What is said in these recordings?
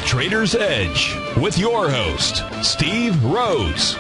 Trader's Edge with your host, Steve Rhodes.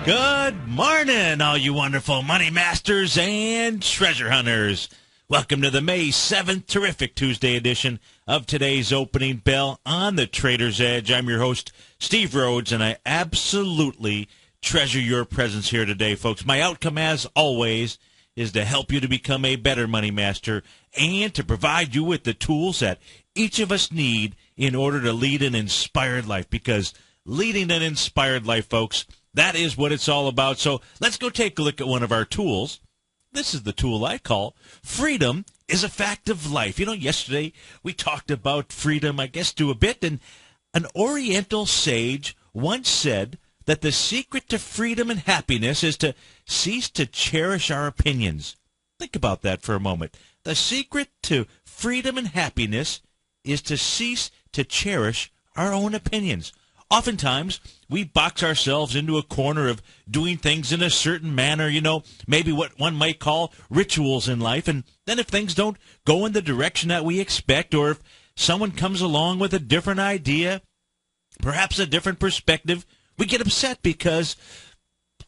Good morning, all you wonderful money masters and treasure hunters. Welcome to the May 7th terrific Tuesday edition of today's Opening Bell on the Trader's Edge. I'm your host, Steve Rhodes, and I absolutely treasure your presence here today, folks. My outcome, as always, is to help you to become a better money master and to provide you with the tools that each of us need in order to lead an inspired life, because leading an inspired life, folks, that is what it's all about. So let's go take a look at one of our tools. This is the tool I call Freedom is a Fact of Life. You know, yesterday we talked about freedom, I guess, to a bit, and an Oriental sage once said that the secret to freedom and happiness is to cease to cherish our opinions. Think about that for a moment. The secret to freedom and happiness is to cease to cherish our own opinions. Oftentimes, we box ourselves into a corner of doing things in a certain manner, you know, maybe what one might call rituals in life. And then if things don't go in the direction that we expect, or if someone comes along with a different idea, perhaps a different perspective, we get upset because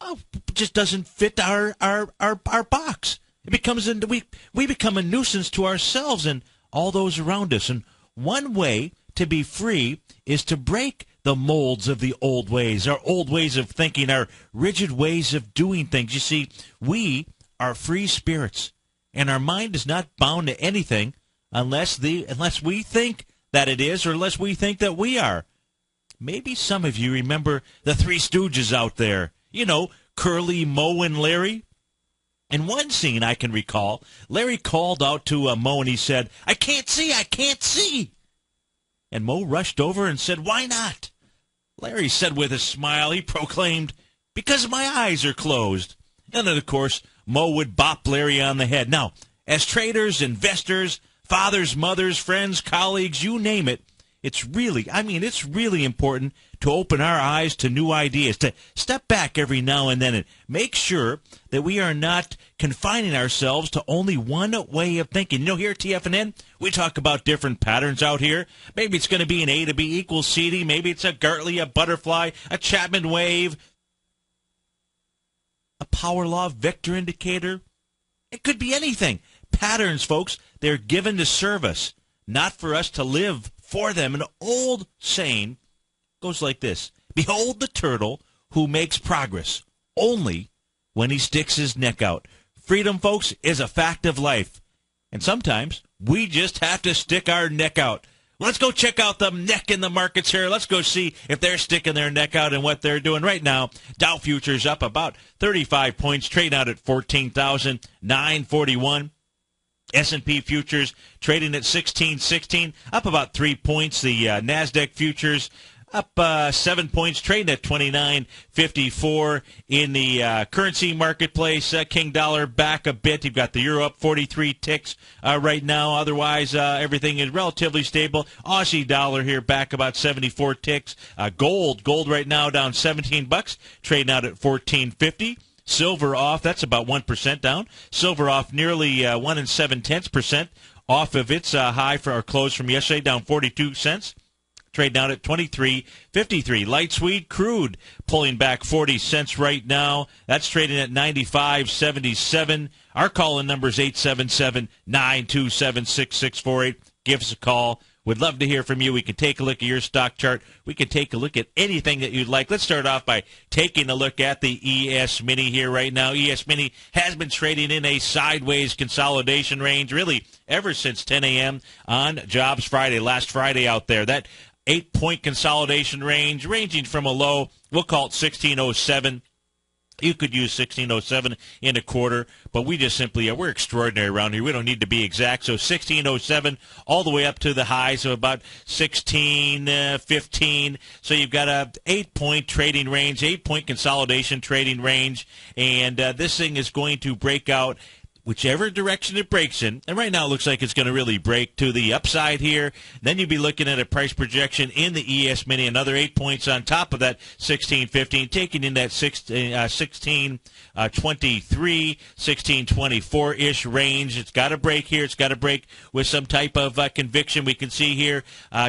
it just doesn't fit our box. It becomes we become a nuisance to ourselves and all those around us. And one way to be free is to break the molds of the old ways, our old ways of thinking, our rigid ways of doing things. You see, we are free spirits, and our mind is not bound to anything unless we think that it is, or unless we think that we are. Maybe some of you remember the Three Stooges out there. You know, Curly, Moe, and Larry. In one scene I can recall, Larry called out to Moe and he said, "I can't see, I can't see." And Moe rushed over and said, "Why not?" Larry said with a smile, he proclaimed, "Because my eyes are closed." And then, of course, Moe would bop Larry on the head. Now, as traders, investors, fathers, mothers, friends, colleagues, you name it, it's really important to open our eyes to new ideas, to step back every now and then and make sure that we are not confining ourselves to only one way of thinking. You know, here at TFNN, we talk about different patterns out here. Maybe it's going to be an A to B equals CD. Maybe it's a Gartley, a butterfly, a Chapman wave, a power law vector indicator. It could be anything. Patterns, folks, they're given to serve us, not for us to live for them. An old saying goes like this: "Behold the turtle who makes progress only when he sticks his neck out." Freedom, folks, is a fact of life. And sometimes we just have to stick our neck out. Let's go check out the neck in the markets here. Let's go see if they're sticking their neck out and what they're doing right now. Dow futures up about 35 points, trading out at 14,941. S&P futures trading at 1616, up about 3 points. The NASDAQ futures up 7 points, trading at 29.54. In the currency marketplace, King dollar back a bit. You've got the euro up 43 ticks right now. Otherwise, everything is relatively stable. Aussie dollar here back about 74 ticks. Gold right now down $17, trading out at $14.50. Silver off, that's about 1% down. Silver off nearly 1 7/10% off of its high for our close from yesterday, down 42 cents. Trade down at 23.53. Light sweet crude pulling back 40 cents right now. That's trading at 95.77. Our call-in number is 877-927-6648. Give us a call. We'd love to hear from you. We can take a look at your stock chart. We can take a look at anything that you'd like. Let's start off by taking a look at the ES Mini here right now. ES Mini has been trading in a sideways consolidation range really ever since 10 a.m. on Jobs Friday, last Friday out there. That 8-point consolidation range ranging from a low, we'll call it 1607. You could use 1607 in a quarter, but we just simply, we're extraordinary around here. We don't need to be exact. So 1607 all the way up to the highs of about 1615. So you've got a 8-point trading range, 8-point consolidation trading range, and this thing is going to break out whichever direction it breaks in, and right now it looks like it's going to really break to the upside here. Then you'd be looking at a price projection in the ES Mini, another 8 points on top of that 16.15, taking in that 16.23, 16.24-ish range. It's got to break here. It's got to break with some type of conviction. We can see here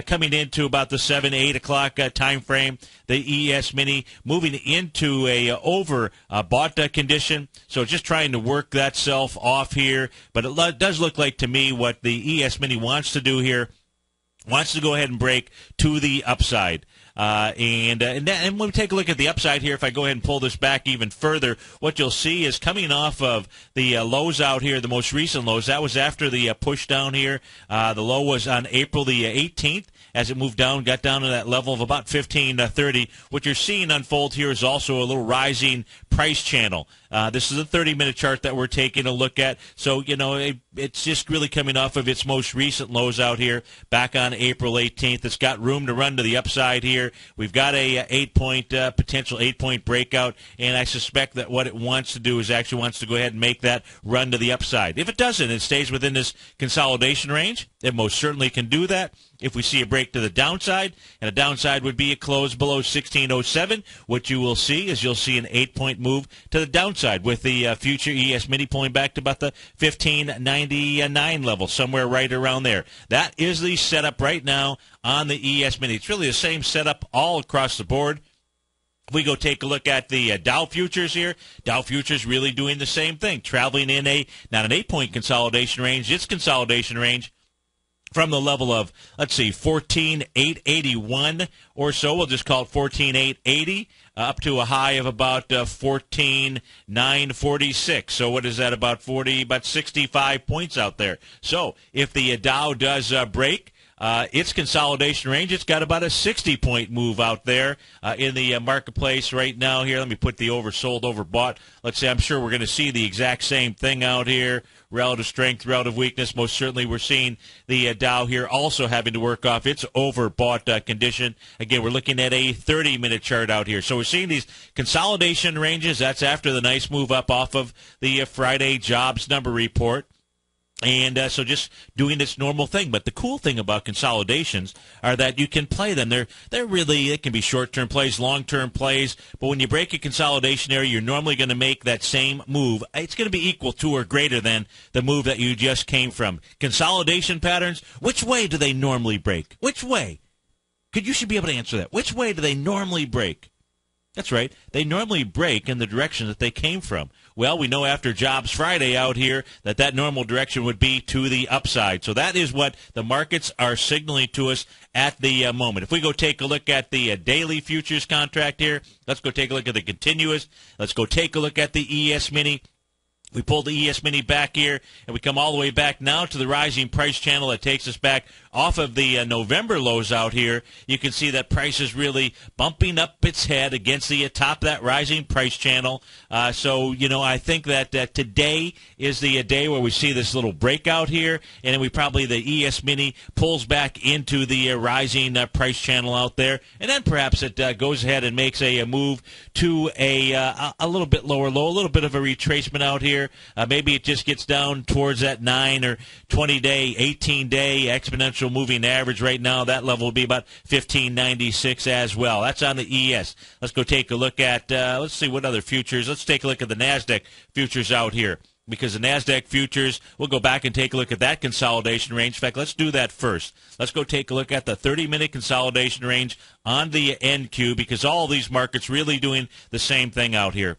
coming into about the 7, 8 o'clock time frame, the ES Mini moving into a overbought condition. So just trying to work that self off here. But it does look like to me what the ES Mini wants to do here, wants to go ahead and break to the upside. And when we take a look at the upside here, if I go ahead and pull this back even further, what you'll see is coming off of the lows out here, the most recent lows, that was after the push down here. The low was on April the 18th. As it moved down, got down to that level of about 15.30. What you're seeing unfold here is also a little rising price channel. This is a 30-minute chart that we're taking a look at. So, it's just really coming off of its most recent lows out here back on April 18th. It's got room to run to the upside here. We've got a potential 8-point breakout, and I suspect that what it wants to do is actually wants to go ahead and make that run to the upside. If it doesn't, it stays within this consolidation range. It most certainly can do that. If we see a break to the downside, and a downside would be a close below 1607, what you will see is you'll see an 8-point move to the downside with the future ES Mini pulling back to about the 1599 level, somewhere right around there. That is the setup right now on the ES Mini. It's really the same setup all across the board. We go take a look at the Dow futures here. Dow futures really doing the same thing, traveling in not an 8-point consolidation range, its consolidation range from the level of, 14,881 or so. We'll just call it 14,880 up to a high of about 14,946. So what is that, about 65 points out there. So if the Dow does break its consolidation range, it's got about a 60-point move out there in the marketplace right now here. Let me put the oversold, overbought. Let's say I'm sure we're going to see the exact same thing out here. Relative strength, relative weakness. Most certainly we're seeing the Dow here also having to work off its overbought condition. Again, we're looking at a 30-minute chart out here. So we're seeing these consolidation ranges. That's after the nice move up off of the Friday jobs number report. And so just doing its normal thing. But the cool thing about consolidations are that you can play them. They're really, it can be short-term plays, long-term plays. But when you break a consolidation area, you're normally going to make that same move. It's going to be equal to or greater than the move that you just came from. Consolidation patterns, which way do they normally break? Which way? You should be able to answer that. Which way do they normally break? That's right. They normally break in the direction that they came from. Well, we know after Jobs Friday out here that normal direction would be to the upside. So that is what the markets are signaling to us at the moment. If we go take a look at the daily futures contract here, let's go take a look at the continuous. Let's go take a look at the ES Mini. We pull the ES Mini back here, and we come all the way back now to the rising price channel that takes us back off of the November lows out here. You can see that price is really bumping up its head against the top of that rising price channel. So, I think that today is the day where we see this little breakout here, and then the ES Mini pulls back into the rising price channel out there, and then perhaps it goes ahead and makes a move to a little bit lower low, a little bit of a retracement out here. Maybe it just gets down towards that 9 or 20-day, 18-day exponential moving average. Right now, that level will be about 1596 as well. That's on the ES. Let's go take a look at, let's see what other futures. Let's take a look at the NASDAQ futures out here. Because the NASDAQ futures, we'll go back and take a look at that consolidation range. In fact, let's do that first. Let's go take a look at the 30-minute consolidation range on the NQ, because all of these markets really doing the same thing out here.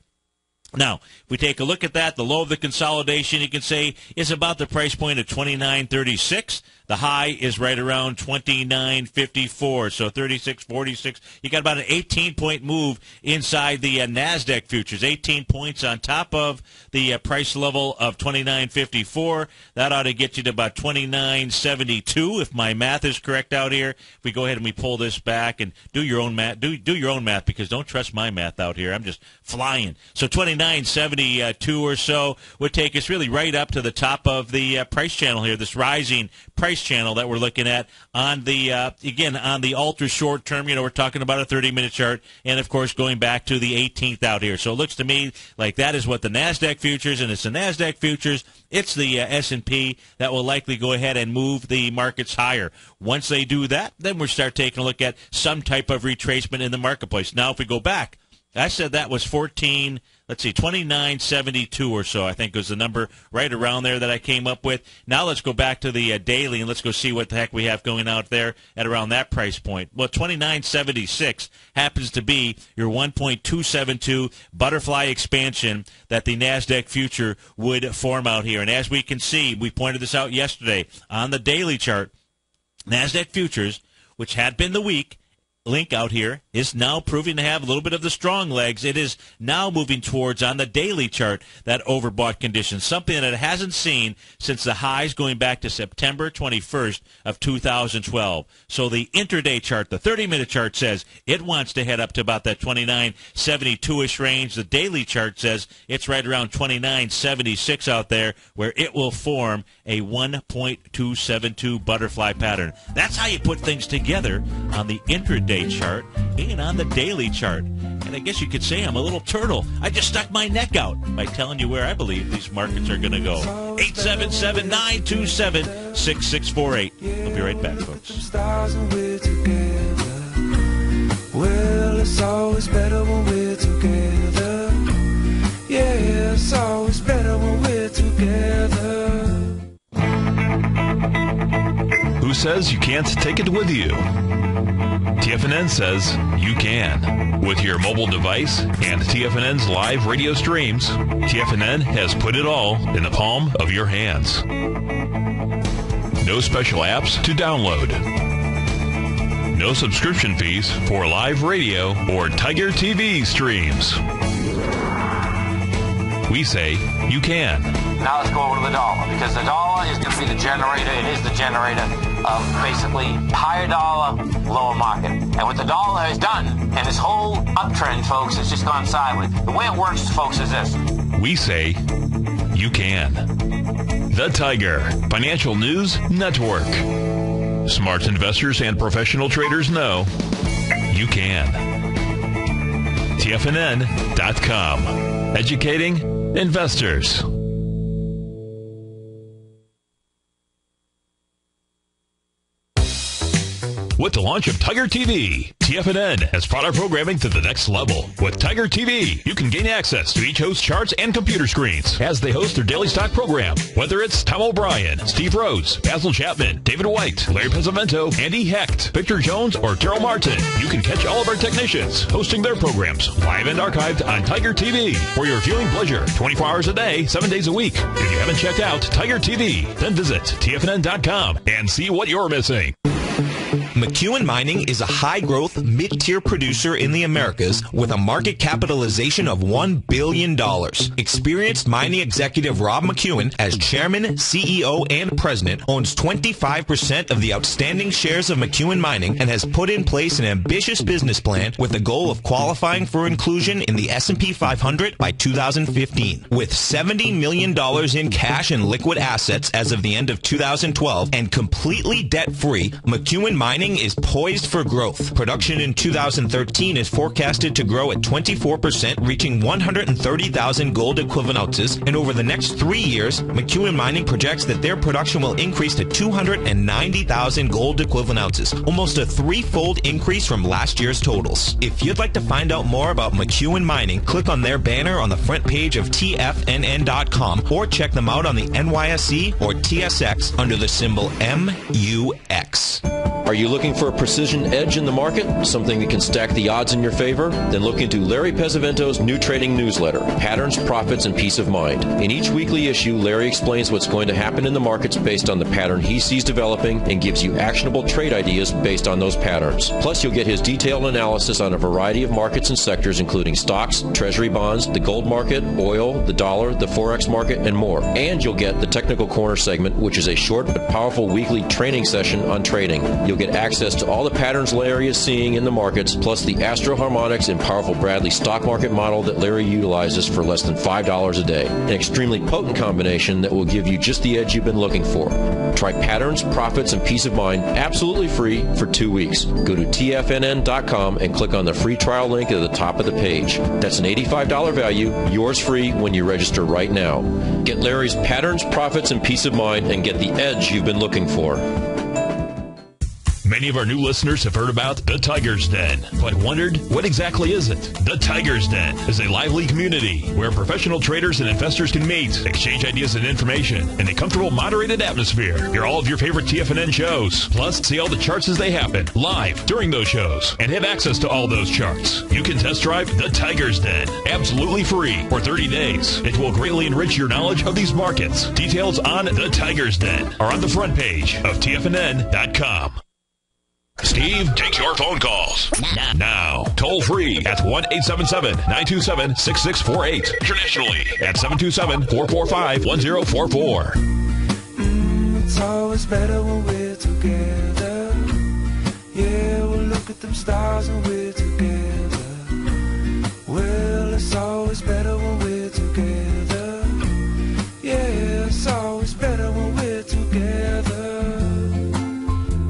Now, if we take a look at that, the low of the consolidation, you can say, is about the price point of 29.36. The high is right around 29.54, so 36.46. You got about an 18-point move inside the NASDAQ futures, 18 points on top of the price level of 29.54. That ought to get you to about 29.72, if my math is correct out here. If we go ahead and we pull this back and do your own math, do your own math, because don't trust my math out here. I'm just flying. So 29.72 or so would take us really right up to the top of the price channel here, this rising price price channel that we're looking at on the, again, on the ultra short term. We're talking about a 30-minute chart, and, of course, going back to the 18th out here. So it looks to me like that is what the NASDAQ futures, and it's the NASDAQ futures, it's the S&P that will likely go ahead and move the markets higher. Once they do that, then we'll start taking a look at some type of retracement in the marketplace. Now, if we go back, I said that was 29.72 or so, I think was the number right around there that I came up with. Now let's go back to the daily, and let's go see what the heck we have going out there at around that price point. Well, 29.76 happens to be your 1.272 butterfly expansion that the NASDAQ future would form out here. And as we can see, we pointed this out yesterday on the daily chart, NASDAQ futures, which had been the weak link out here, is now proving to have a little bit of the strong legs. It is now moving towards, on the daily chart, that overbought condition, something that it hasn't seen since the highs going back to September 21st of 2012. So the intraday chart, the 30-minute chart, says it wants to head up to about that 29.72-ish range. The daily chart says it's right around 29.76 out there, where it will form a 1.272 butterfly pattern. That's how you put things together on the intraday chart and on the daily chart. And I guess you could say I'm a little turtle. I just stuck my neck out by telling you where I believe these markets are going to go. 877-927-6648. We'll be right back, folks. Well, it's always better when we're together. Yeah, it's always better when we're together. Who says you can't take it with you? TFNN says you can. With your mobile device and TFNN's live radio streams, TFNN has put it all in the palm of your hands. No special apps to download. No subscription fees for live radio or TigerTV streams. We say you can. Now let's go over to the dollar, because the dollar is going to be the generator. It is the generator of basically higher dollar, lower market. And what the dollar has done, and this whole uptrend, folks, has just gone sideways. The way it works, folks, is this. We say you can. The Tiger Financial News Network. Smart investors and professional traders know you can. TFNN.com. Educating investors. With the launch of Tiger TV, TFNN has brought our programming to the next level. With Tiger TV, you can gain access to each host's charts and computer screens as they host their daily stock program. Whether it's Tom O'Brien, Steve Rhodes, Basil Chapman, David White, Larry Pesavento, Andy Hecht, Victor Jones, or Terrell Martin, you can catch all of our technicians hosting their programs live and archived on Tiger TV for your viewing pleasure 24 hours a day, 7 days a week. If you haven't checked out Tiger TV, then visit TFNN.com and see what you're missing. McEwen Mining is a high-growth, mid-tier producer in the Americas with a market capitalization of $1 billion. Experienced mining executive Rob McEwen, as chairman, CEO, and president, owns 25% of the outstanding shares of McEwen Mining and has put in place an ambitious business plan with the goal of qualifying for inclusion in the S&P 500 by 2015. With $70 million in cash and liquid assets as of the end of 2012 and completely debt-free, McEwen Mining is poised for growth. Production in 2013 is forecasted to grow at 24%, reaching 130,000 gold equivalent ounces, and over the next 3 years, McEwen Mining projects that their production will increase to 290,000 gold equivalent ounces, almost a threefold increase from last year's totals. If you'd like to find out more about McEwen Mining, click on their banner on the front page of TFNN.com or check them out on the NYSE or TSX under the symbol MUX. Are you looking for a precision edge in the market? Something that can stack the odds in your favor? Then look into Larry Pesavento's new trading newsletter, Patterns, Profits, and Peace of Mind. In each weekly issue, Larry explains what's going to happen in the markets based on the pattern he sees developing and gives you actionable trade ideas based on those patterns. Plus, you'll get his detailed analysis on a variety of markets and sectors, including stocks, treasury bonds, the gold market, oil, the dollar, the forex market, and more. And you'll get the Technical Corner segment, which is a short but powerful weekly training session on trading. You'll You'll get access to all the patterns Larry is seeing in the markets, plus the Astro Harmonics and powerful Bradley stock market model that Larry utilizes for less than $5 a day. An extremely potent combination that will give you just the edge you've been looking for. Try patterns, profits, and peace of mind absolutely free for 2 weeks. Go to tfnn.com and click on the free trial link at the top of the page. That's an $85 value, yours free when you register right now. Get Larry's patterns, profits, and peace of mind and get the edge you've been looking for. Many of our new listeners have heard about the Tiger's Den, but wondered, what exactly is it? The Tiger's Den is a lively community where professional traders and investors can meet, exchange ideas and information in a comfortable, moderated atmosphere. Hear all of your favorite TFNN shows, plus see all the charts as they happen, live during those shows, and have access to all those charts. You can test drive the Tiger's Den, absolutely free for 30 days. It will greatly enrich your knowledge of these markets. Details on the Tiger's Den are on the front page of TFNN.com. Steve takes your phone calls now. Toll free at 1-877-927-6648. Internationally at 727-445-1044. It's always better when we're together. Yeah, we'll look at them stars when we're together. Well, it's always better when we're together. Yeah, it's always better when we're together.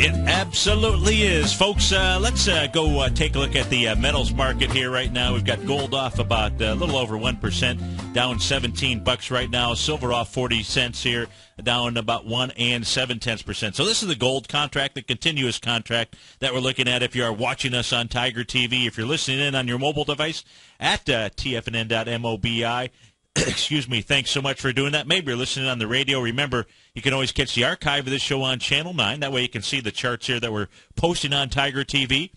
It absolutely is. Folks, let's go take a look at the metals market here right now. We've got gold off about a little over 1%, down $17 right now. Silver off 40 cents here, down about 1 7/10%. So this is the gold contract, the continuous contract that we're looking at if you are watching us on Tiger TV. If you're listening in on your mobile device at tfnn.mobi. Excuse me, thanks so much for doing that. Maybe you're listening on the radio. Remember, you can always catch the archive of this show on Channel 9. That way you can see the charts here that we're posting on Tiger TV.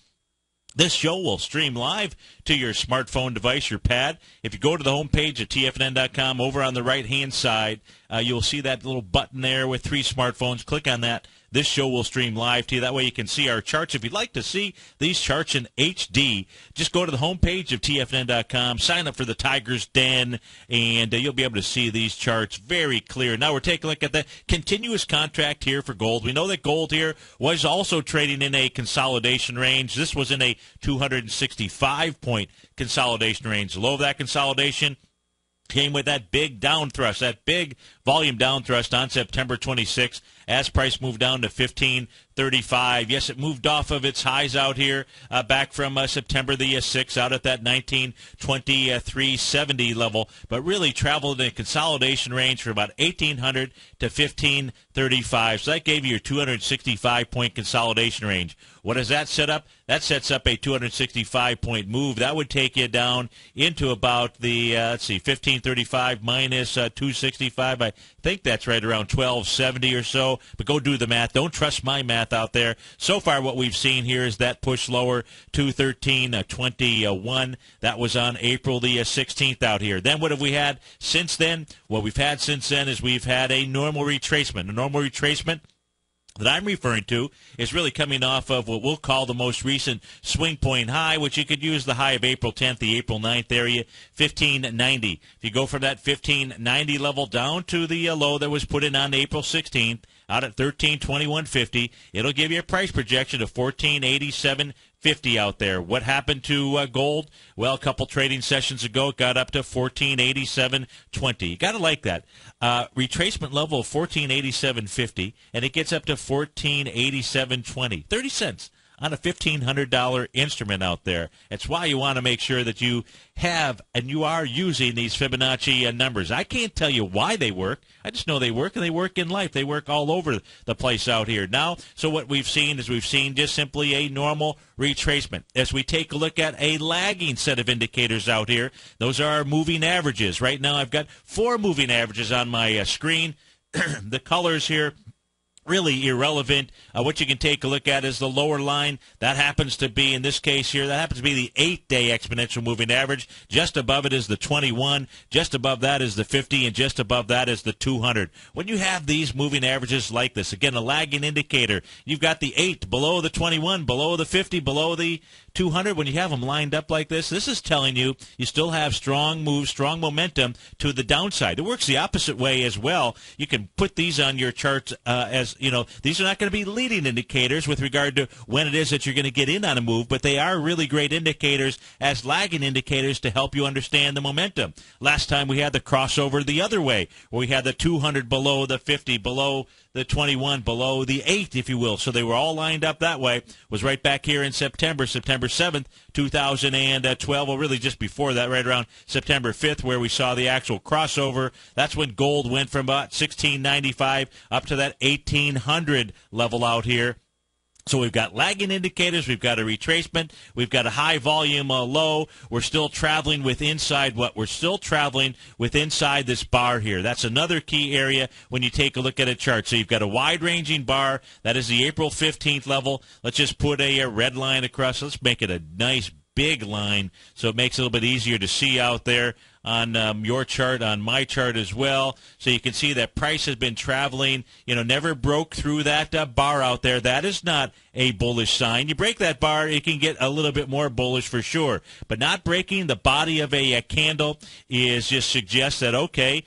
This show will stream live to your smartphone device, your pad. If you go to the homepage at tfnn.com, over on the right-hand side, you'll see that little button there with 3 smartphones. Click on that. This show will stream live to you. That way you can see our charts. If you'd like to see these charts in HD, just go to the homepage of tfnn.com, sign up for the Tiger's Den, and you'll be able to see these charts very clear. Now we're taking a look at the continuous contract here for gold. We know that gold here was also trading in a consolidation range. This was in a 265-point consolidation range. The low of that consolidation came with that big down thrust, that big volume down thrust on September 26th as price moved down to 1535. Yes, it moved off of its highs out here back from September the 6th out at that 1923.70 level, but really traveled in a consolidation range for about 1800 to 1535. So that gave you your 265-point consolidation range. What does that set up? That sets up a 265-point move. That would take you down into about the, 1535 minus 265. I think that's right around 1270 or so. But go do the math. Don't trust my math out there. So far what we've seen here is that push lower to 1321. That was on April the 16th out here. Then what have we had since then? What we've had since then is we've had a normal retracement. A normal retracement that I'm referring to is really coming off of what we'll call the most recent swing point high, which you could use the high of April 10th, the April 9th area, 1590. If you go from that 1590 level down to the low that was put in on April 16th, out at 1321.50, it'll give you a price projection of 1487.50 out there. What happened to gold? Well, a couple trading sessions ago, it got up to 1487.20. You got to like that. Retracement level of 1487.50, and it gets up to 1487.20. 30 cents on a $1,500 instrument out there. That's why you want to make sure that you have and you are using these Fibonacci numbers. I can't tell you why they work. I just know they work, and they work in life. They work all over the place out here. Now, so what we've seen is we've seen just simply a normal retracement. As we take a look at a lagging set of indicators out here, those are our moving averages. Right now I've got 4 moving averages on my screen. The colors here, really irrelevant. What you can take a look at is the lower line. That happens to be, in this case here, that happens to be the 8-day exponential moving average. Just above it is the 21. Just above that is the 50. And just above that is the 200. When you have these moving averages like this, again, a lagging indicator, you've got the 8 below the 21, below the 50, below the 200. When you have them lined up like this is telling you you still have strong moves, strong momentum to the downside. It works the opposite way as well. You can put these on your charts as these are not going to be leading indicators with regard to when it is that you're going to get in on a move, but they are really great indicators as lagging indicators to help you understand the momentum. Last time we had the crossover the other way, where we had the 200 below the 50, below the 21, below the 8, if you will. So they were all lined up that way. Was right back here in September 7th, 2012. Well, really just before that, right around September 5th, where we saw the actual crossover. That's when gold went from about $1,695 up to that $1,800 level out here. So we've got lagging indicators, we've got a retracement, we've got a high volume low. We're still traveling with inside what? We're still traveling with inside this bar here. That's another key area when you take a look at a chart. So you've got a wide-ranging bar. That is the April 15th level. Let's just put a red line across. Let's make it a nice big line so it makes it a little bit easier to see out there on your chart, on my chart as well. So you can see that price has been traveling, never broke through that bar out there. That is not a bullish sign. You break that bar, it can get a little bit more bullish for sure. But not breaking the body of a candle is just suggests that, okay,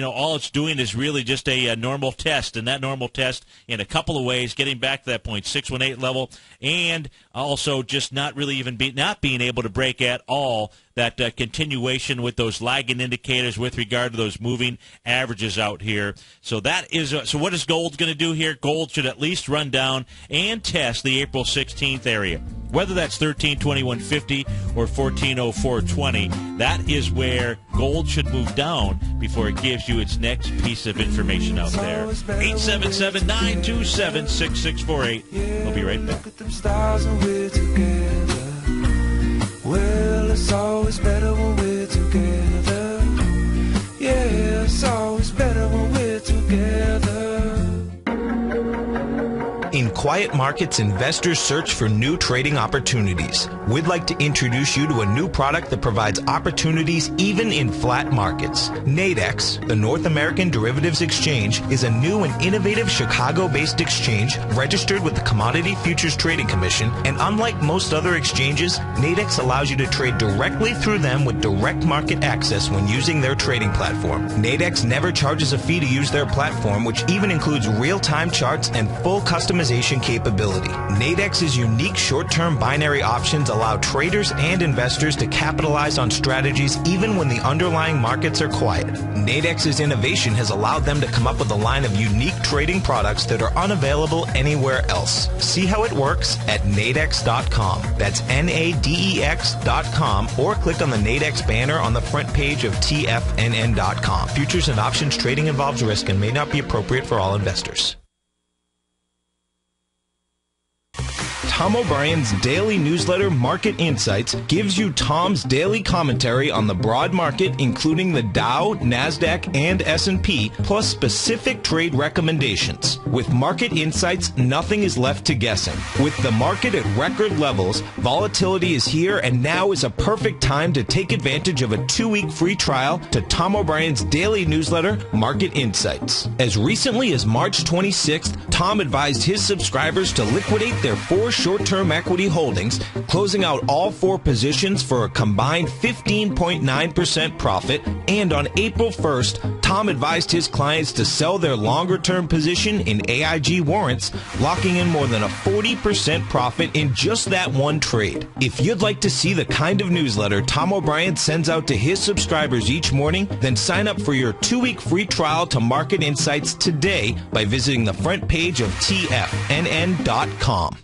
all it's doing is really just a normal test, and that normal test in a couple of ways, getting back to that 0.618 level, and also just not really even not being able to break at all that continuation with those lagging indicators with regard to those moving averages out here. So that is so what is gold going to do here? Gold should at least run down and test the April 16th area. Whether that's 1321.50 or 1404.20, that is where gold should move down before it gives you its next piece of information out there. 877-927-6648. We'll be right back. Look at them stars and we're together. Well, it's always better when we're together. Yeah, it's always better when we're together. In quiet markets, investors search for new trading opportunities. We'd like to introduce you to a new product that provides opportunities even in flat markets. Nadex, the North American Derivatives Exchange, is a new and innovative Chicago-based exchange registered with the Commodity Futures Trading Commission, and unlike most other exchanges, Nadex allows you to trade directly through them with direct market access when using their trading platform. Nadex never charges a fee to use their platform, which even includes real-time charts and full customization capability. Nadex's unique short-term binary options allow traders and investors to capitalize on strategies even when the underlying markets are quiet. Nadex's innovation has allowed them to come up with a line of unique trading products that are unavailable anywhere else. See how it works at nadex.com. That's NADEX.com, or click on the Nadex banner on the front page of TFNN.com. Futures and options trading involves risk and may not be appropriate for all investors. Tom O'Brien's daily newsletter, Market Insights, gives you Tom's daily commentary on the broad market, including the Dow, NASDAQ, and S&P, plus specific trade recommendations. With Market Insights, nothing is left to guessing. With the market at record levels, volatility is here, and now is a perfect time to take advantage of a 2-week free trial to Tom O'Brien's daily newsletter, Market Insights. As recently as March 26th, Tom advised his subscribers to liquidate their 4 short-term equity holdings, closing out all 4 positions for a combined 15.9% profit. And on April 1st, Tom advised his clients to sell their longer-term position in AIG warrants, locking in more than a 40% profit in just that one trade. If you'd like to see the kind of newsletter Tom O'Brien sends out to his subscribers each morning, then sign up for your 2-week free trial to Market Insights today by visiting the front page of TFNN.com.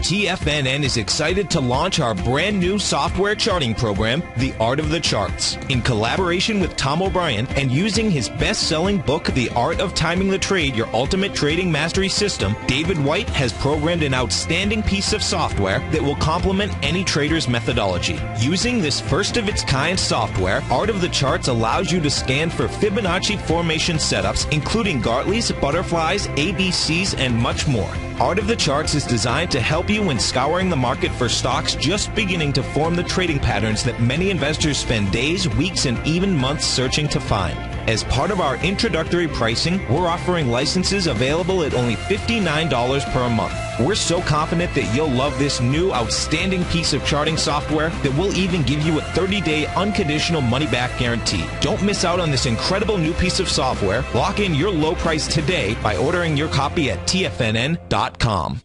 TFNN is excited to launch our brand new software charting program, The Art of the Charts. In collaboration with Tom O'Brien and using his best-selling book, The Art of Timing the Trade, Your Ultimate Trading Mastery System, David White has programmed an outstanding piece of software that will complement any trader's methodology. Using this first-of-its-kind software, Art of the Charts allows you to scan for Fibonacci formation setups, including Gartley's, butterflies, ABCs, and much more. Art of the Charts is designed to help you when scouring the market for stocks just beginning to form the trading patterns that many investors spend days, weeks, and even months searching to find. As part of our introductory pricing, we're offering licenses available at only $59 per month. We're so confident that you'll love this new outstanding piece of charting software that we'll even give you a 30-day unconditional money-back guarantee. Don't miss out on this incredible new piece of software. Lock in your low price today by ordering your copy at tfnn.com.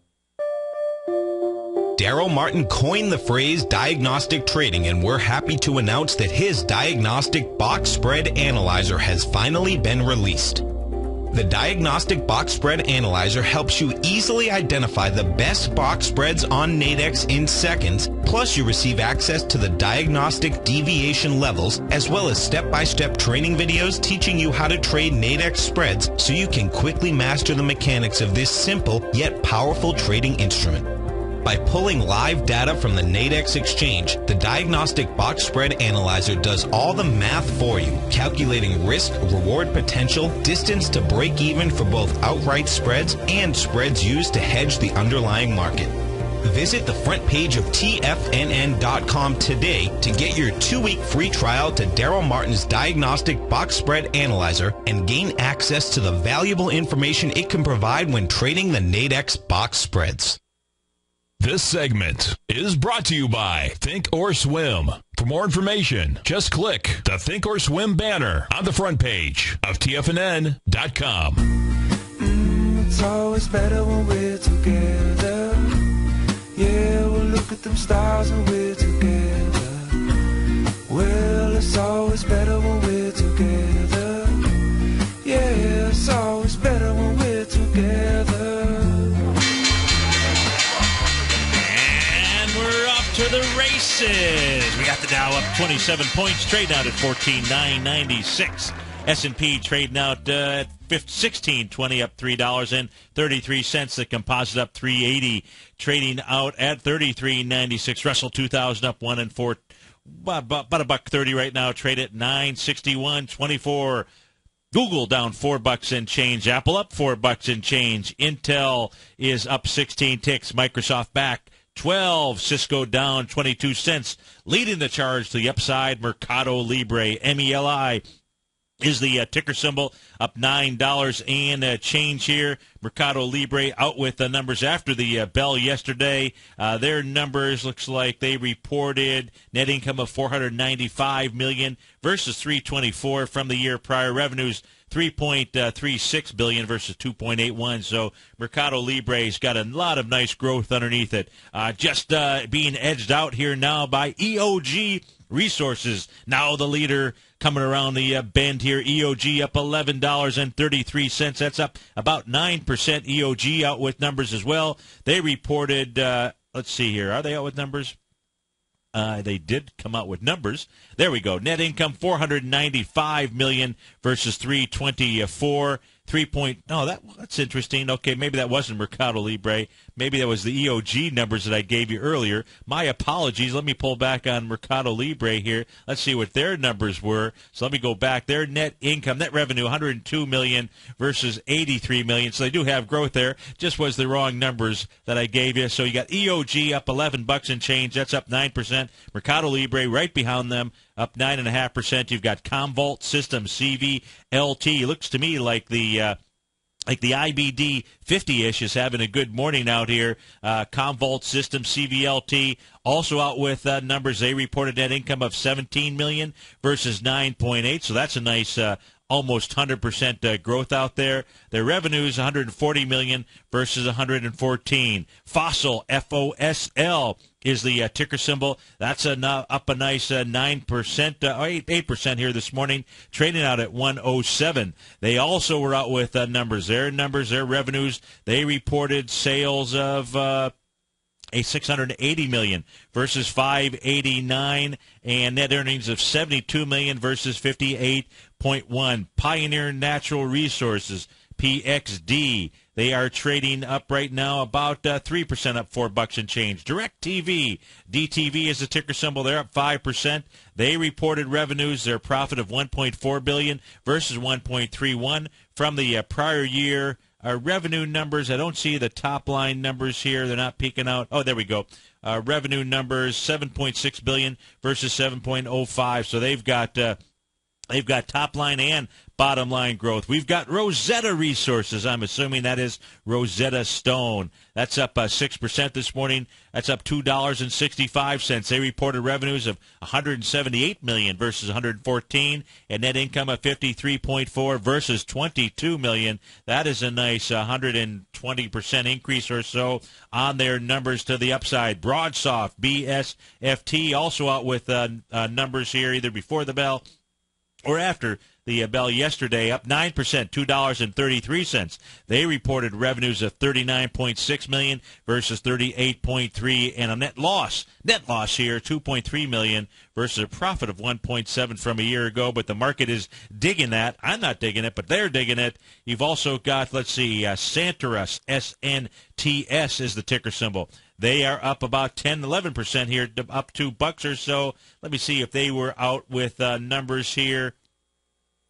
Daryl Martin coined the phrase diagnostic trading, and we're happy to announce that his diagnostic box spread analyzer has finally been released. The Diagnostic Box Spread Analyzer helps you easily identify the best box spreads on Nadex in seconds, plus you receive access to the diagnostic deviation levels, as well as step-by-step training videos teaching you how to trade Nadex spreads so you can quickly master the mechanics of this simple yet powerful trading instrument. By pulling live data from the Nadex exchange, the Diagnostic Box Spread Analyzer does all the math for you, calculating risk, reward potential, distance to break even for both outright spreads and spreads used to hedge the underlying market. Visit the front page of TFNN.com today to get your 2-week free trial to Daryl Martin's Diagnostic Box Spread Analyzer and gain access to the valuable information it can provide when trading the Nadex box spreads. This segment is brought to you by Think or Swim. For more information, just click the Think or Swim banner on the front page of TFNN.com. It's always better when we're together. Yeah, we'll look at them stars when we're together. Well, it's always better when we're together. Yeah, it's always better when we're together. To the races. We got the Dow up 27 points, trading out at 14,996. S&P trading out at 1620, up $3.33. The composite up 380, trading out at 33.96. Russell 2000 up 1 and 4, about $1.30 right now. Trade at 961.24. Google down $4 and change. Apple up $4 and change. Intel is up 16 ticks. Microsoft back 12. Cisco down 22 cents. Leading the charge to the upside, Mercado Libre. MELI is the ticker symbol, up $9 and change here. Mercado Libre out with the numbers after the bell yesterday. Their numbers looks like they reported net income of $495 million versus $324 from the year prior. Revenues $3.36 billion versus $2.81. So Mercado Libre's got a lot of nice growth underneath it. Just being edged out here now by EOG Resources. Now the leader coming around the bend here. EOG up $11.33. That's up about 9%. EOG out with numbers as well. They reported, let's see here. Are they out with numbers? They did come out with numbers. There we go. Net income $495 million versus $324. That's interesting. Okay, maybe that wasn't Mercado Libre. Maybe that was the EOG numbers that I gave you earlier. My apologies. Let me pull back on Mercado Libre here. Let's see what their numbers were. So let me go back. Their net income, net revenue, $102 million versus $83 million. So they do have growth there. Just was the wrong numbers that I gave you. So you got EOG up $11 and change. That's up 9%. Mercado Libre right behind them, up 9.5%. You've got Commvault Systems, CVLT. Looks to me like the IBD 50-ish is having a good morning out here. Commvault Systems, CVLT, also out with numbers. They reported net income of $17 million versus $9.8. So that's a nice almost 100% growth out there. Their revenues $140 million versus $114. Fossil, FOSL, is the ticker symbol. That's up a nice 9%, 8% here this morning, trading out at 107. They also were out with numbers. Their revenues, they reported sales of $680 million versus $589, and net earnings of $72 million versus $58.1. Pioneer Natural Resources, PXD, they are trading up right now about 3%, up $4 and change. DirecTV, DTV is the ticker symbol. They're up 5%. They reported revenues, their profit of $1.4 billion versus $1.31 from the prior year. Revenue numbers, I don't see the top line numbers here. They're not peeking out. Oh, there we go. Revenue numbers, $7.6 billion versus $7.05. So they've got They've got top line and bottom line growth. We've got Rosetta Resources. I'm assuming that is Rosetta Stone. That's up 6% this morning. That's up $2.65. They reported revenues of $178 million versus $114, and net income of $53.4 versus $22 million. That is a nice 120% increase or so on their numbers to the upside. Broadsoft, BSFT, also out with numbers here either before the bell or after the bell yesterday, up 9%, $2.33. They reported revenues of $39.6 million versus $38.3, and a net loss here, $2.3 million versus a profit of $1.7 from a year ago. But the market is digging that. I'm not digging it, but they're digging it. You've also got, Santaris, SNTS is the ticker symbol. They are up about 10, 11% here, up $2 or so. Let me see if they were out with numbers here.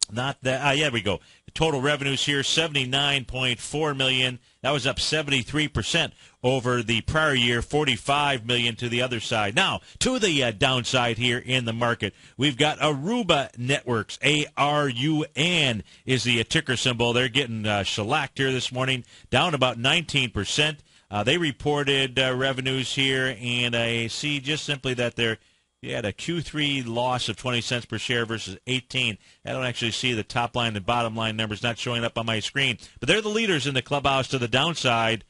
Not that. Yeah, we go. The total revenues here, $79.4 million. That was up 73% over the prior year, $45 million to the other side. Now, to the downside here in the market, we've got Aruba Networks, ARUN is the ticker symbol. They're getting shellacked here this morning, down about 19%. They reported revenues here, and I see just simply that they're had a Q3 loss of 20 cents per share versus 18. I don't actually see the top line and bottom line numbers not showing up on my screen. But they're the leaders in the clubhouse to the downside.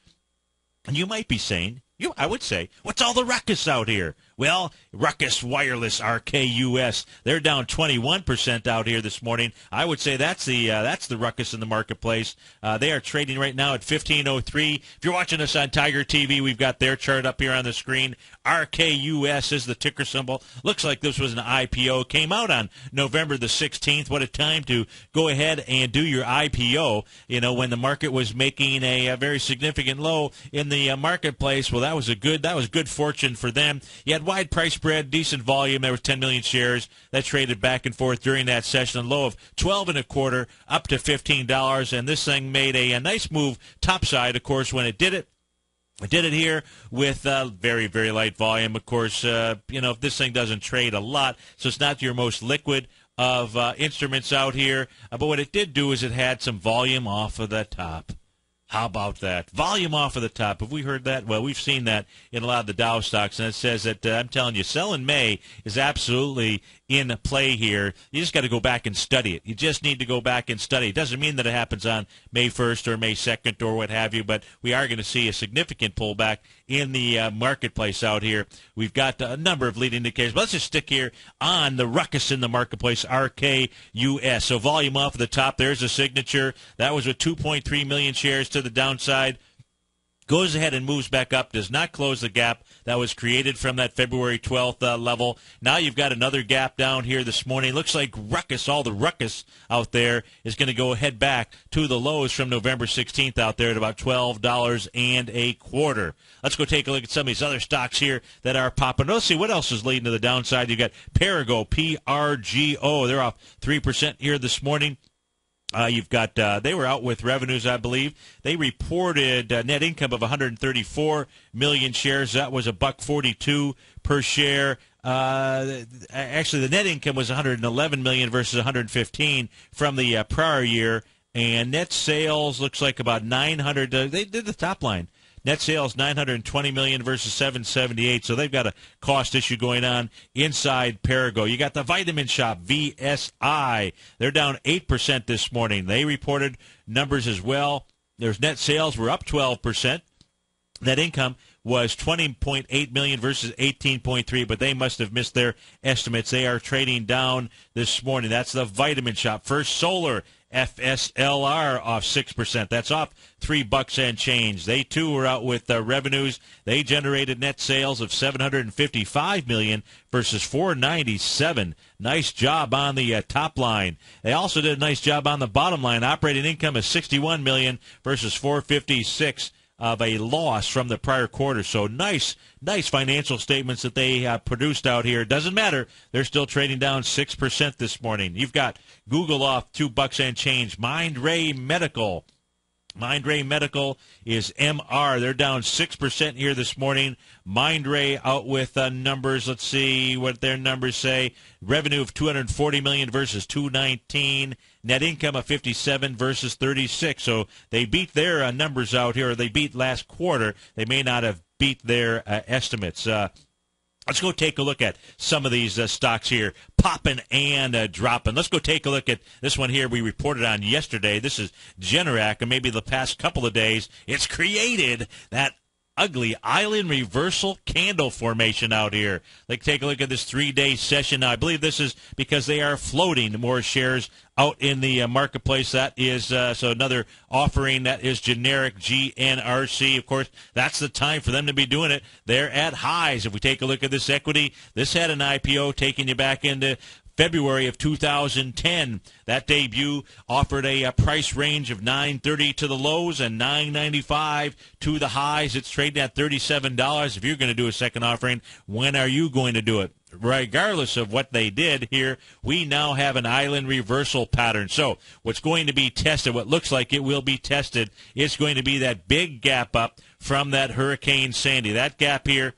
And you might be saying, I would say, what's all the ruckus out here? Well, Ruckus Wireless, RKUS, they're down 21% out here this morning. I would say that's the ruckus in the marketplace. They are trading right now at 15.03. If you're watching us on Tiger TV, we've got their chart up here on the screen. RKUS is the ticker symbol. Looks like this was an IPO. Came out on November the 16th. What a time to go ahead and do your IPO, when the market was making a very significant low in the marketplace. Well, that was good fortune for them. You had wide price spread, decent volume. There was 10 million shares that traded back and forth during that session. A low of 12 and a quarter up to $15, and this thing made a nice move topside, of course, when it did it. I did it here with very, very light volume. Of course, if this thing doesn't trade a lot, so it's not your most liquid of instruments out here. But what it did do is it had some volume off of the top. How about that? Volume off of the top. Have we heard that? Well, we've seen that in a lot of the Dow stocks, and it says that, I'm telling you, sell in May is absolutely in play here. You just got to go back and study it. You just need to go back and study. It doesn't mean that it happens on May 1st or May 2nd or what have you, but we are going to see a significant pullback in the marketplace out here. We've got a number of leading indicators, but let's just stick here on the ruckus in the marketplace, RKUS. So volume off of the top, there's a signature. That was with 2.3 million shares to the downside. Goes ahead and moves back up, does not close the gap that was created from that February 12th level. Now you've got another gap down here this morning. Looks like ruckus, all the ruckus out there is going to go head back to the lows from November 16th out there at about $12 and a quarter. Let's go take a look at some of these other stocks here that are popping. Let's see what else is leading to the downside. You've got Perrigo, PRGO. They're off 3% here this morning. You've got, they were out with revenues, I believe. They reported net income of 134 million shares. That was $1.42 per share. Actually, the net income was 111 million versus 115 from the prior year. And net sales looks like about 900. They did the top line. Net sales $920 million versus $778, so they've got a cost issue going on inside Perrigo. You got the Vitamin Shop, VSI. They're down 8% this morning. They reported numbers as well. Their net sales were up 12%. Net income was $20.8 million versus $18.3, but they must have missed their estimates. They are trading down this morning. That's the Vitamin Shop. First Solar, FSLR off 6%. That's off $3 and change. They too were out with revenues. They generated net sales of $755 million versus $497. Nice job on the top line. They also did a nice job on the bottom line. Operating income is $61 million versus $456 of a loss from the prior quarter. So nice financial statements that they produced out here. Doesn't matter. They're still trading down 6% this morning. You've got Google off $2 and change. Mind Ray Medical Mindray Medical is MR. They're down 6% here this morning. Mindray out with numbers. Let's see what their numbers say. Revenue of $240 million versus $219. Net income of $57 versus $36. So they beat their numbers out here. Or they beat last quarter. They may not have beat their estimates. Let's go take a look at some of these stocks here, popping and dropping. Let's go take a look at this one here we reported on yesterday. This is Generac, and maybe the past couple of days, it's created that ugly island reversal candle formation out here. Let's take a look at this 3-day session. Now, I believe this is because they are floating more shares out in the marketplace. That is so another offering that is generic GNRC. Of course, that's the time for them to be doing it. They're at highs. If we take a look at this equity, this had an IPO taking you back into February of 2010. That debut offered a price range of $9.30 to the lows and $9.95 to the highs. It's trading at $37. If you're going to do a second offering, when are you going to do it? Regardless of what they did here, we now have an island reversal pattern. So what's going to be tested, what looks like it will be tested, is going to be that big gap up from that Hurricane Sandy. That gap here,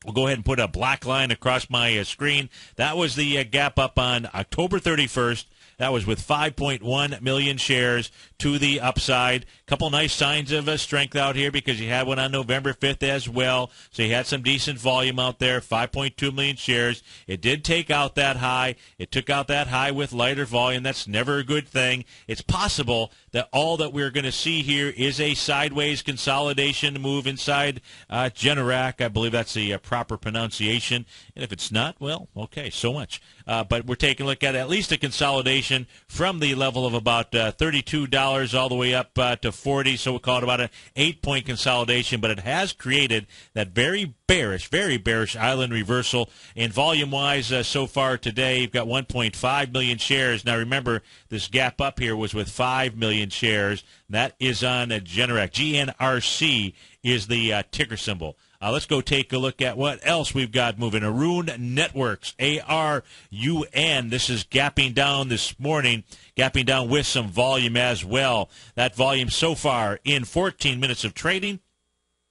we'll go ahead and put a black line across my screen. That was the gap up on October 31st. That was with 5.1 million shares to the upside. Couple nice signs of strength out here because you had one on November 5th as well. So you had some decent volume out there, 5.2 million shares. It did take out that high. It took out that high with lighter volume. That's never a good thing. It's possible that all that we're going to see here is a sideways consolidation move inside Generac. I believe that's the proper pronunciation. And if it's not, well, okay, so much. But we're taking a look at least a consolidation from the level of about $32 all the way up to 40, so we'll call it about an 8-point consolidation, but it has created that very bearish island reversal. And volume-wise, so far today, you've got 1.5 million shares. Now, remember, this gap up here was with 5 million shares. That is on Generac. GNRC is the ticker symbol. Let's go take a look at what else we've got moving. Arun Networks, ARUN. This is gapping down this morning, gapping down with some volume as well. That volume so far in 14 minutes of trading,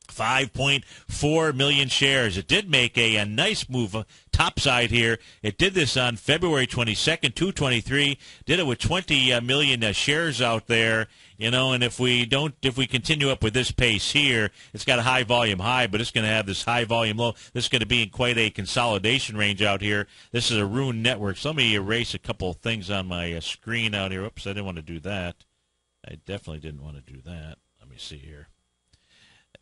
5.4 million shares. It did make a nice move topside here. It did this on February 22nd, 223. Did it with 20 million shares out there. You know, and if we continue up with this pace here, it's got a high volume high, but it's going to have this high volume low. This is going to be in quite a consolidation range out here. This is Arun Networks. Let me erase a couple of things on my screen out here. Oops, I didn't want to do that. I definitely didn't want to do that. Let me see here.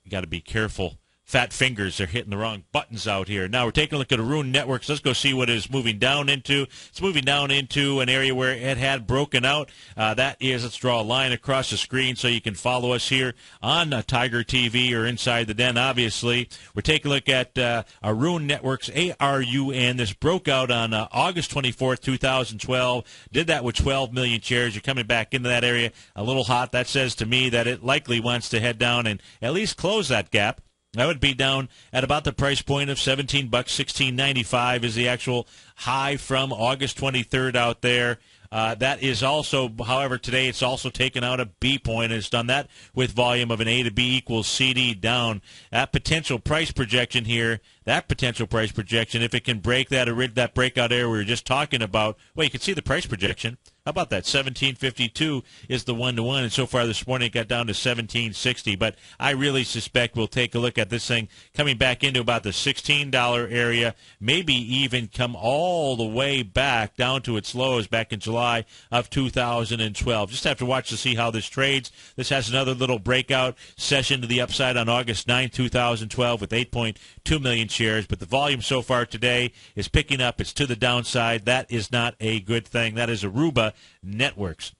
You got to be careful. Fat fingers are hitting the wrong buttons out here. Now we're taking a look at Arun Networks. Let's go see what it's moving down into. It's moving down into an area where it had broken out. That is, let's draw a line across the screen so you can follow us here on Tiger TV or Inside the Den, obviously. We're taking a look at Arun Networks, ARUN. This broke out on August 24th, 2012. Did that with 12 million shares. You're coming back into that area a little hot. That says to me that it likely wants to head down and at least close that gap. That would be down at about the price point of $17, $16.95 is the actual high from August 23rd out there. That is also, however, today it's also taken out a B point, and it's done that with volume of an A to B equals CD down. That potential price projection here, if it can break that breakout area we were just talking about, well, you can see the price projection. How about that? 1752 is the 1-to-1, and so far this morning it got down to 1760. But I really suspect we'll take a look at this thing coming back into about the $16 area, maybe even come all the way back down to its lows back in July of 2012. Just have to watch to see how this trades. This has another little breakout session to the upside on August 9, 2012 with 8.2 million shares, but the volume so far today is picking up. It's to the downside. That is not a good thing. That is Aruba Networks.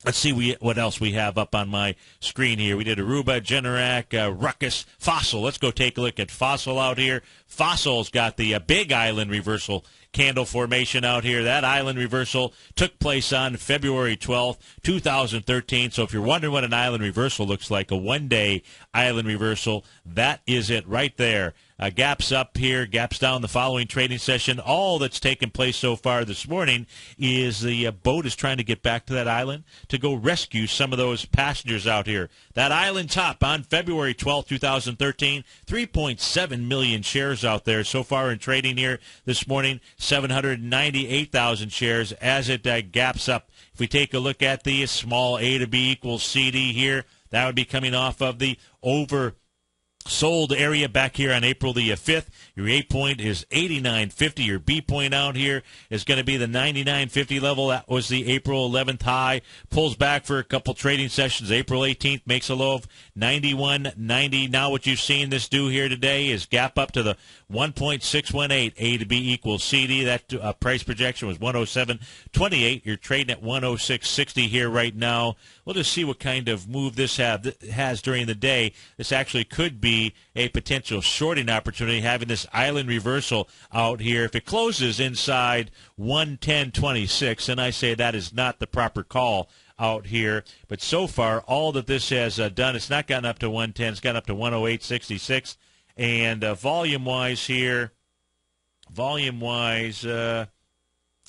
Let's see what else we have up on my screen here. We did Aruba, Generac, Ruckus, Fossil. Let's go take a look at Fossil out here. Fossil's got the big island reversal candle formation out here. That island reversal took place on February 12th, 2013. So if you're wondering what an island reversal looks like, a one-day island reversal, that is it right there. gaps up here, gaps down the following trading session. All that's taken place so far this morning is the boat is trying to get back to that island to go rescue some of those passengers out here. That island top on February 12, 2013, 3.7 million shares out there so far in trading here this morning, 798,000 shares as it gaps up. If we take a look at the small A to B equals CD here, that would be coming off of the oversold area back here on April the 5th. Your A point is 89.50. Your B point out here is going to be the 99.50 level. That was the April 11th high. Pulls back for a couple trading sessions. April 18th makes a low of 91.90. Now what you've seen this do here today is gap up to the 1.618 A to B equals CD. That price projection was 107.28. You're trading at 106.60 here right now. We'll just see what kind of move this has during the day. This actually could be a potential shorting opportunity, having this island reversal out here. If it closes inside 110.26, and I say that is not the proper call out here. But so far, all that this has done, it's not gotten up to 110. It's gotten up to 108.66. And volume-wise here,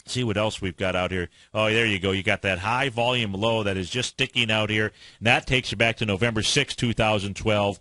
see what else we've got out here. Oh, there you go. You got that high volume low that is just sticking out here. And that takes you back to November 6, 2012.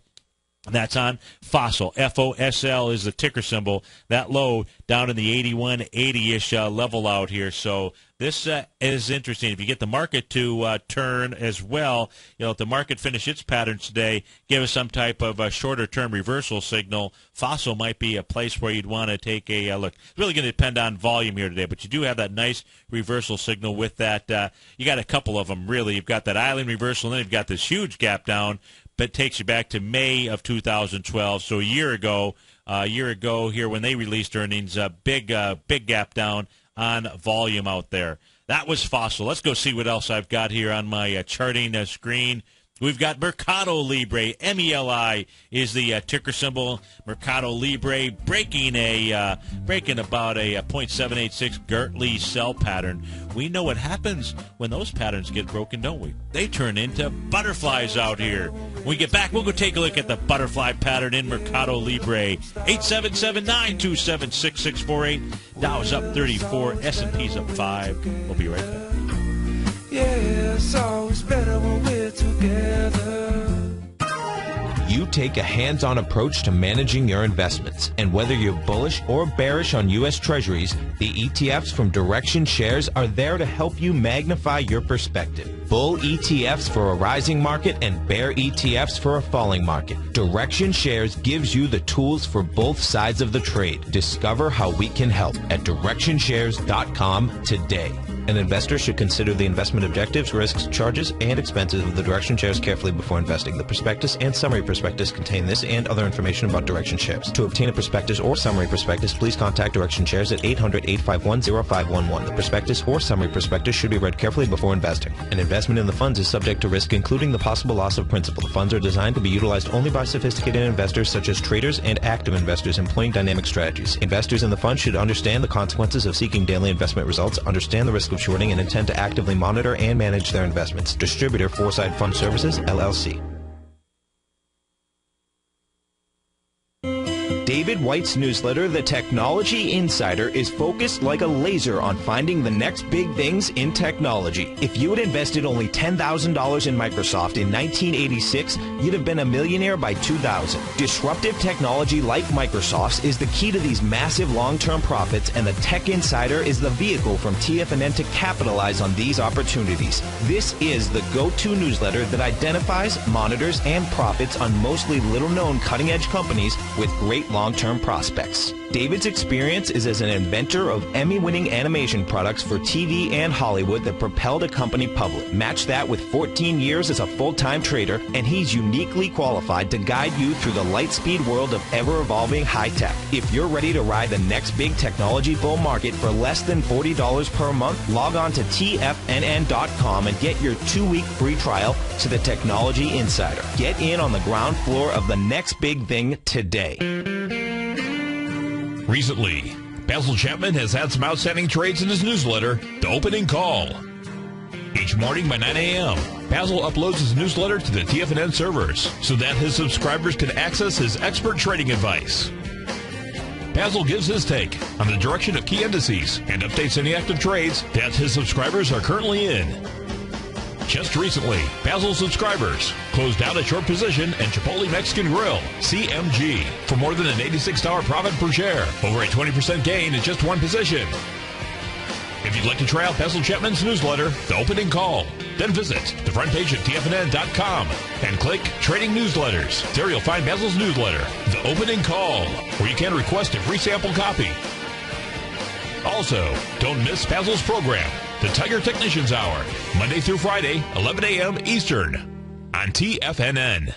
And that's on Fossil. FOSL is the ticker symbol. That low down in the 81.80-ish level out here. So this is interesting. If you get the market to turn as well, if the market finish its patterns today, give us some type of a shorter-term reversal signal, Fossil might be a place where you'd want to take a look. It's really going to depend on volume here today, but you do have that nice reversal signal with that. You got a couple of them, really. You've got that island reversal, and then you've got this huge gap down, but takes you back to May of 2012. So a year ago here when they released earnings, big gap down on volume out there. That was Fossil. Let's go see what else I've got here on my charting screen. We've got Mercado Libre. MELI is the ticker symbol. Mercado Libre breaking about a 0.786 Gartley sell pattern. We know what happens when those patterns get broken, don't we? They turn into butterflies out here. When we get back, we'll go take a look at the butterfly pattern in Mercado Libre. 877-927-6648. Dow's up 34. S&P's up 5. We'll be right back. Yeah, it's always better when we're together. You take a hands-on approach to managing your investments, and whether you're bullish or bearish on U.S. Treasuries, the ETFs from Direction Shares are there to help you magnify your perspective. Bull ETFs for a rising market and bear ETFs for a falling market. Direction Shares gives you the tools for both sides of the trade. Discover how we can help at DirectionShares.com today. An investor should consider the investment objectives, risks, charges, and expenses of the Direction Shares carefully before investing. The prospectus and summary prospectus contain this and other information about Direction Shares. To obtain a prospectus or summary prospectus, please contact Direction Shares at 800-851-0511. The prospectus or summary prospectus should be read carefully before investing. An investment in the funds is subject to risk, including the possible loss of principal. The funds are designed to be utilized only by sophisticated investors such as traders and active investors employing dynamic strategies. Investors in the fund should understand the consequences of seeking daily investment results, understand the risk of shorting, and intend to actively monitor and manage their investments. Distributor Foresight Fund Services, LLC. David White's newsletter, The Technology Insider, is focused like a laser on finding the next big things in technology. If you had invested only $10,000 in Microsoft in 1986, you'd have been a millionaire by 2000. Disruptive technology like Microsoft's is the key to these massive long-term profits, and the Tech Insider is the vehicle from TFNN to capitalize on these opportunities. This is the go-to newsletter that identifies, monitors, and profits on mostly little-known cutting-edge companies with great long-term prospects. David's experience is as an inventor of Emmy-winning animation products for TV and Hollywood that propelled a company public. Match that with 14 years as a full-time trader, and he's uniquely qualified to guide you through the light-speed world of ever-evolving high-tech. If you're ready to ride the next big technology bull market for less than $40 per month, log on to TFNN.com and get your 2-week free trial to the Technology Insider. Get in on the ground floor of the next big thing today. Recently, Basil Chapman has had some outstanding trades in his newsletter, The Opening Call. Each morning by 9 a.m., Basil uploads his newsletter to the TFNN servers so that his subscribers can access his expert trading advice. Basil gives his take on the direction of key indices and updates any active trades that his subscribers are currently in. Just recently, Basil subscribers closed out a short position in Chipotle Mexican Grill, CMG, for more than an $86 profit per share, over a 20% gain in just one position. If you'd like to try out Basil Chapman's newsletter, The Opening Call, then visit the front page at TFNN.com and click Trading Newsletters. There you'll find Basil's newsletter, The Opening Call, where you can request a free sample copy. Also, don't miss Basil's program, The Tiger Technicians Hour, Monday through Friday, 11 a.m. Eastern, on TFNN.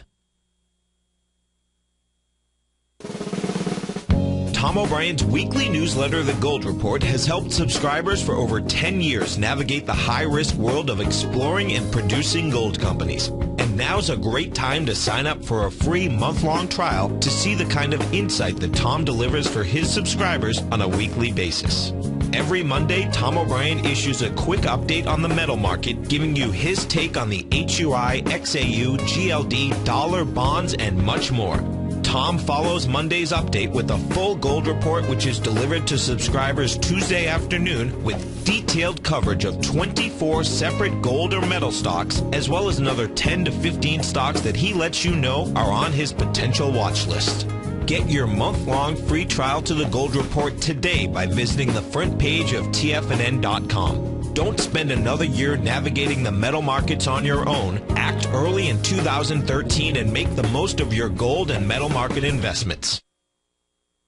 Tom O'Brien's weekly newsletter, The Gold Report, has helped subscribers for over 10 years navigate the high-risk world of exploring and producing gold companies. And now's a great time to sign up for a free month-long trial to see the kind of insight that Tom delivers for his subscribers on a weekly basis. Every Monday, Tom O'Brien issues a quick update on the metal market, giving you his take on the HUI, XAU, GLD, dollar, bonds, and much more. Tom follows Monday's update with a full gold report, which is delivered to subscribers Tuesday afternoon with detailed coverage of 24 separate gold or metal stocks, as well as another 10 to 15 stocks that he lets you know are on his potential watch list. Get your month-long free trial to the Gold Report today by visiting the front page of TFNN.com. Don't spend another year navigating the metal markets on your own. Act early in 2013 and make the most of your gold and metal market investments.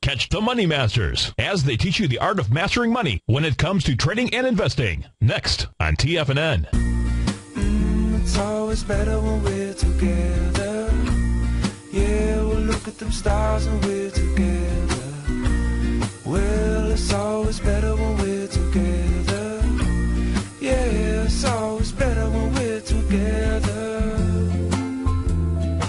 Catch the Money Masters as they teach you the art of mastering money when it comes to trading and investing. Next on TFNN. It's always better when we're together. Yeah, we'll look at them stars when we're together. Well, it's always better when we're together. Yeah, it's always better when we're together.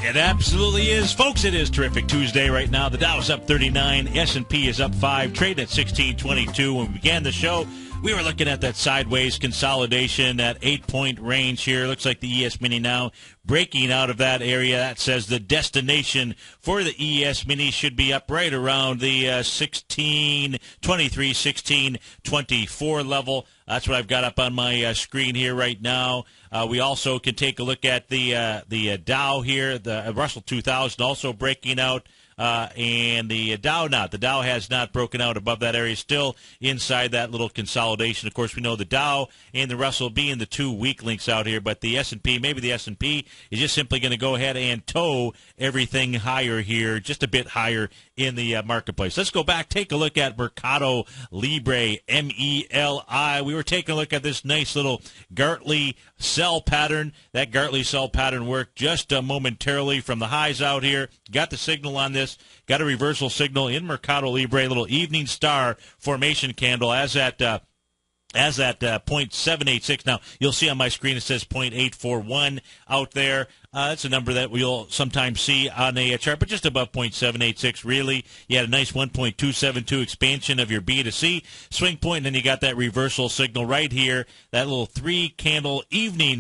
It absolutely is. Folks, it is Terrific Tuesday right now. The Dow's up 39. S&P is up 5. Trade at 1622. When we began the show, we were looking at that sideways consolidation, that 8-point range here. Looks like the ES Mini now breaking out of that area. That says the destination for the ES Mini should be up right around the 1623, 1624 level. That's what I've got up on my screen here right now. We also can take a look at the Dow here, the Russell 2000 also breaking out. And the Dow not. The Dow has not broken out above that area, still inside that little consolidation. Of course, we know the Dow and the Russell being the two weak links out here, but the S&P, maybe the S&P is just simply going to go ahead and tow everything higher here, just a bit higher in the marketplace. Let's go back, take a look at Mercado Libre, MELI. We were taking a look at this nice little Gartley sell pattern. That Gartley sell pattern worked just momentarily from the highs out here. Got the signal on this. Got a reversal signal in Mercado Libre, little evening star formation candle as at 0.786. Now, you'll see on my screen it says 0.841 out there. That's a number that we'll sometimes see on a chart, but just above 0.786, really. You had a nice 1.272 expansion of your B to C swing point, and then you got that reversal signal right here, that little three-candle evening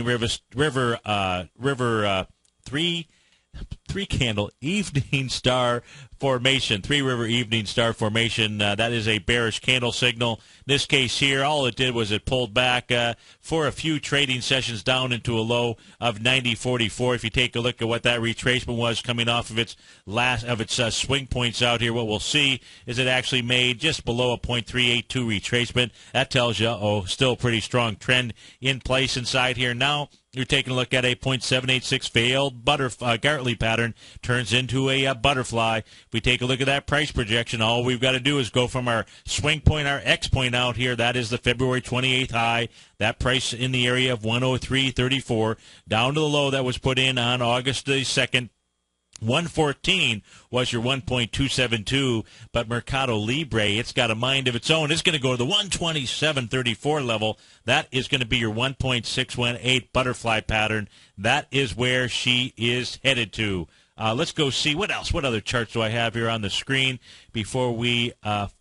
three-candle evening star formation, three-river evening star formation. That is a bearish candle signal. In this case here, all it did was it pulled back for a few trading sessions down into a low of 90.44. If you take a look at what that retracement was coming off of its swing points out here, what we'll see is it actually made just below a 0.382 retracement. That tells you, still a pretty strong trend in place inside here. Now, you're taking a look at a 0.786 failed Gartley pattern, turns into a butterfly. If we take a look at that price projection, all we've got to do is go from our swing point, our X point out here. That is the February 28th high. That price in the area of 103.34 down to the low that was put in on August the 2nd. 114 was your 1.272, but Mercado Libre, it's got a mind of its own. It's going to go to the 127.34 level. That is going to be your 1.618 butterfly pattern. That is where she is headed to. Let's go see what else. What other charts do I have here on the screen before we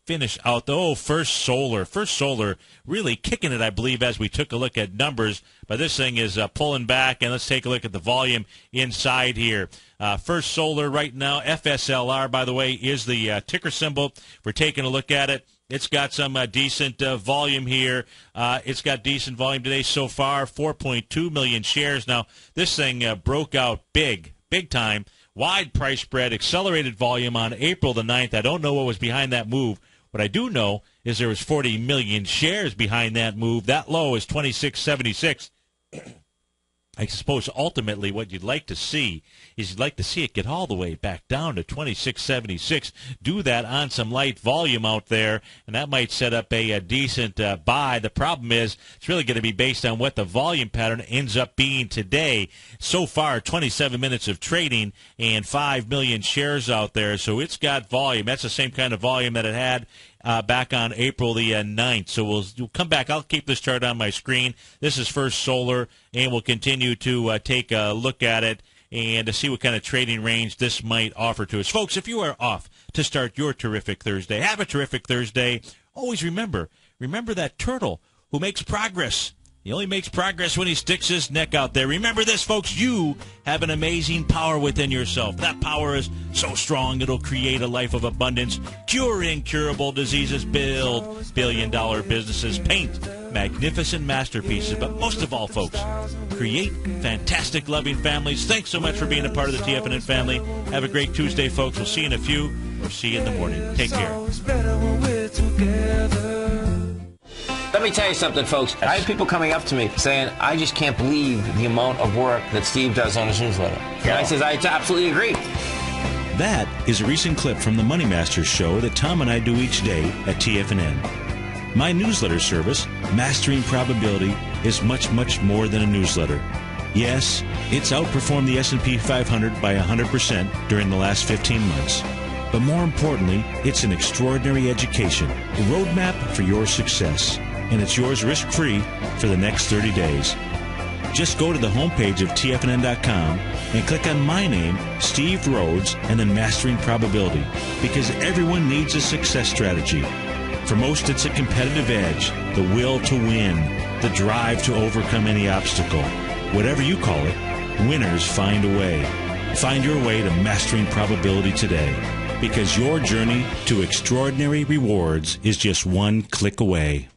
finish out? First Solar. First Solar really kicking it, I believe, as we took a look at numbers. But this thing is pulling back, and let's take a look at the volume inside here. First Solar right now, FSLR, by the way, is the ticker symbol. We're taking a look at it. It's got some decent volume here. It's got decent volume today so far, 4.2 million shares. Now, this thing broke out big time. Wide price spread, accelerated volume on April the 9th. I don't know what was behind that move. What I do know is there was 40 million shares behind that move. That low is 26.76. I suppose ultimately what you'd like to see is you'd like to see it get all the way back down to 26.76. Do that on some light volume out there, and that might set up a decent buy. The problem is it's really going to be based on what the volume pattern ends up being today. So far, 27 minutes of trading and 5 million shares out there, so it's got volume. That's the same kind of volume that it had back on April the 9th. So we'll come back. I'll keep this chart on my screen. This is First Solar, and we'll continue to take a look at it and to see what kind of trading range this might offer to us. Folks, if you are off to start your terrific Thursday, have a terrific Thursday. Always remember that turtle who makes progress. He only makes progress when he sticks his neck out there. Remember this, folks. You have an amazing power within yourself. That power is so strong it'll create a life of abundance, cure incurable diseases, build billion-dollar businesses, paint magnificent masterpieces. But most of all, folks, create fantastic, loving families. Thanks so much for being a part of the TFNN family. Have a great Tuesday, folks. We'll see you in a few, or see you in the morning. Take care. Let me tell you something, folks. I have people coming up to me saying, I just can't believe the amount of work that Steve does on his newsletter. And I says, I absolutely agree. That is a recent clip from the Money Masters show that Tom and I do each day at TFNN. My newsletter service, Mastering Probability, is much, much more than a newsletter. Yes, it's outperformed the S&P 500 by 100% during the last 15 months. But more importantly, it's an extraordinary education, a roadmap for your success. And it's yours risk-free for the next 30 days. Just go to the homepage of TFNN.com and click on my name, Steve Rhodes, and then Mastering Probability, because everyone needs a success strategy. For most, it's a competitive edge, the will to win, the drive to overcome any obstacle. Whatever you call it, winners find a way. Find your way to Mastering Probability today, because your journey to extraordinary rewards is just one click away.